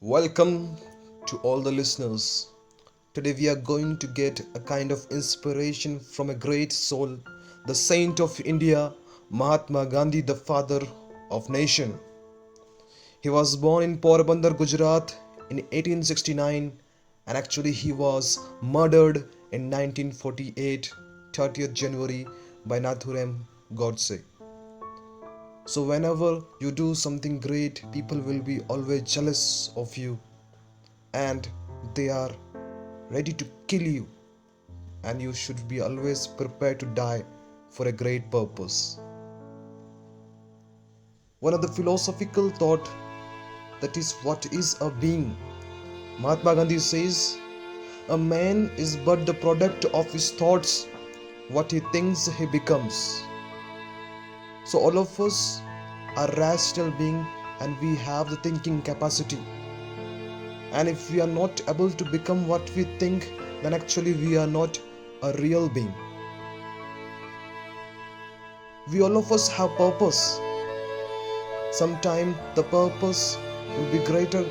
Welcome to all the listeners. Today we are going to get a kind of inspiration from a great soul, the saint of India, Mahatma Gandhi, the father of nation. He was born in Porbandar, Gujarat in 1869 and actually he was murdered in 1948, 30th January by Nathuram Godse. So whenever you do something great, people will be always jealous of you and they are ready to kill you, and you should be always prepared to die for a great purpose. One of the philosophical thought, that is what is a being. Mahatma Gandhi says a man is but the product of his thoughts. What he thinks he becomes. So all of us are rational being and we have the thinking capacity. And if we are not able to become what we think, then actually we are not a real being. We all of us have purpose. Sometimes the purpose will be greater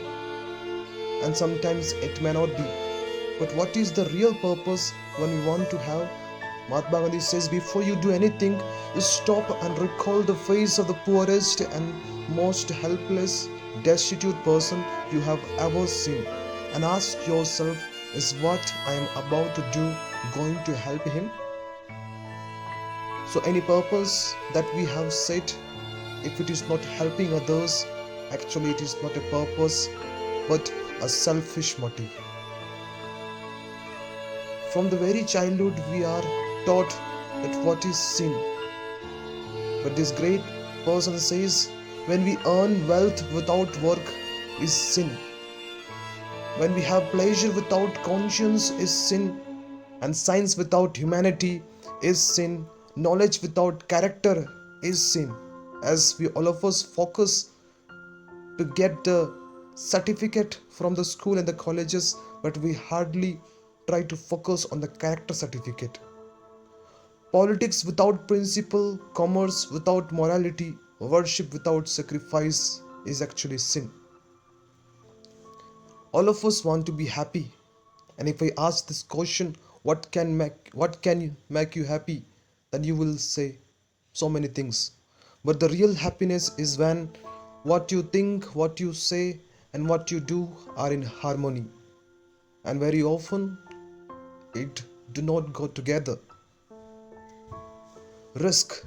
and sometimes it may not be. But what is the real purpose when we want to have? Mahatma Gandhi says, before you do anything, you stop and recall the face of the poorest and most helpless, destitute person you have ever seen and ask yourself, is what I am about to do going to help him? So any purpose that we have set, if it is not helping others, actually it is not a purpose but a selfish motive. From the very childhood we are taught that what is sin. But this great person says, when we earn wealth without work is sin. When we have pleasure without conscience is sin. And science without humanity is sin. Knowledge without character is sin. As we all of us focus to get the certificate from the school and the colleges, but we hardly try to focus on the character certificate. Politics without principle, commerce without morality, worship without sacrifice is actually sin. All of us want to be happy, and if I ask this question, what can make you happy, then you will say so many things. But the real happiness is when what you think, what you say, and what you do are in harmony. And very often it do not go together. Risk.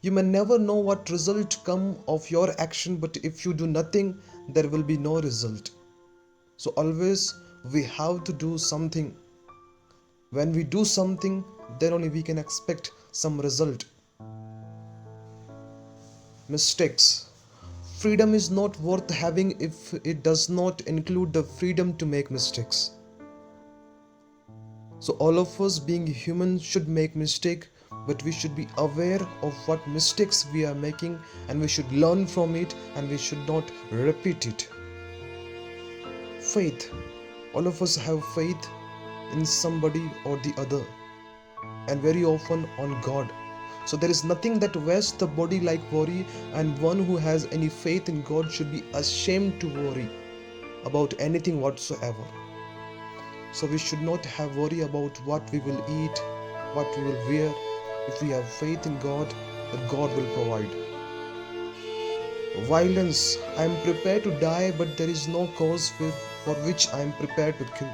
You may never know what result come of your action, but if you do nothing, there will be no result. So always we have to do something. When we do something, then only we can expect some result. Mistakes. Freedom is not worth having if it does not include the freedom to make mistakes. So all of us being human should make mistake, but we should be aware of what mistakes we are making and we should learn from it and we should not repeat it. Faith. All of us have faith in somebody or the other, and very often on God. So there is nothing that wastes the body like worry, and one who has any faith in God should be ashamed to worry about anything whatsoever. So we should not have worry about what we will eat, what we will wear. If we have faith in God, that God will provide. Violence. I am prepared to die, but there is no cause for which I am prepared to kill.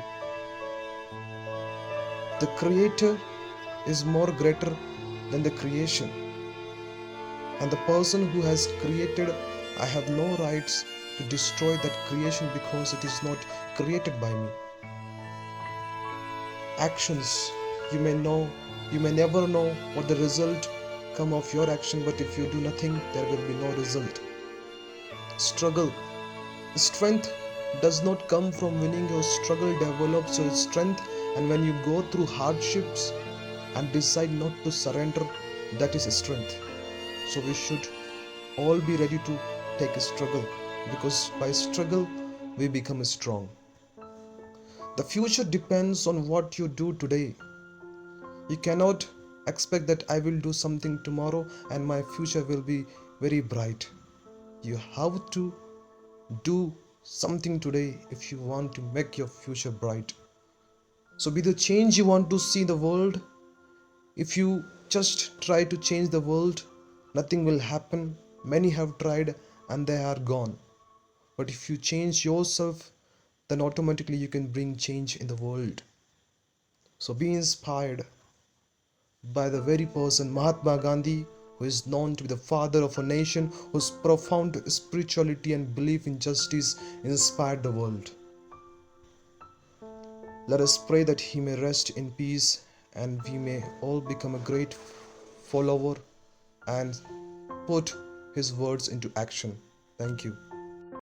The Creator is more greater than the creation. And the person who has created, I have no rights to destroy that creation because it is not created by me. Actions. You may never know what the result come of your action, but if you do nothing, there will be no result. Struggle. Strength does not come from winning. Your struggle develops your strength, and when you go through hardships and decide not to surrender, that is strength. So we should all be ready to take a struggle, because by struggle we become strong. The future depends on what you do today. You cannot expect that I will do something tomorrow and my future will be very bright. You have to do something today if you want to make your future bright. So be the change you want to see in the world. If you just try to change the world, nothing will happen. Many have tried and they are gone. But if you change yourself, then automatically you can bring change in the world. So be inspired by the very person Mahatma Gandhi, who is known to be the father of a nation whose profound spirituality and belief in justice inspired the world. Let us pray that he may rest in peace and we may all become a great follower and put his words into action. Thank you.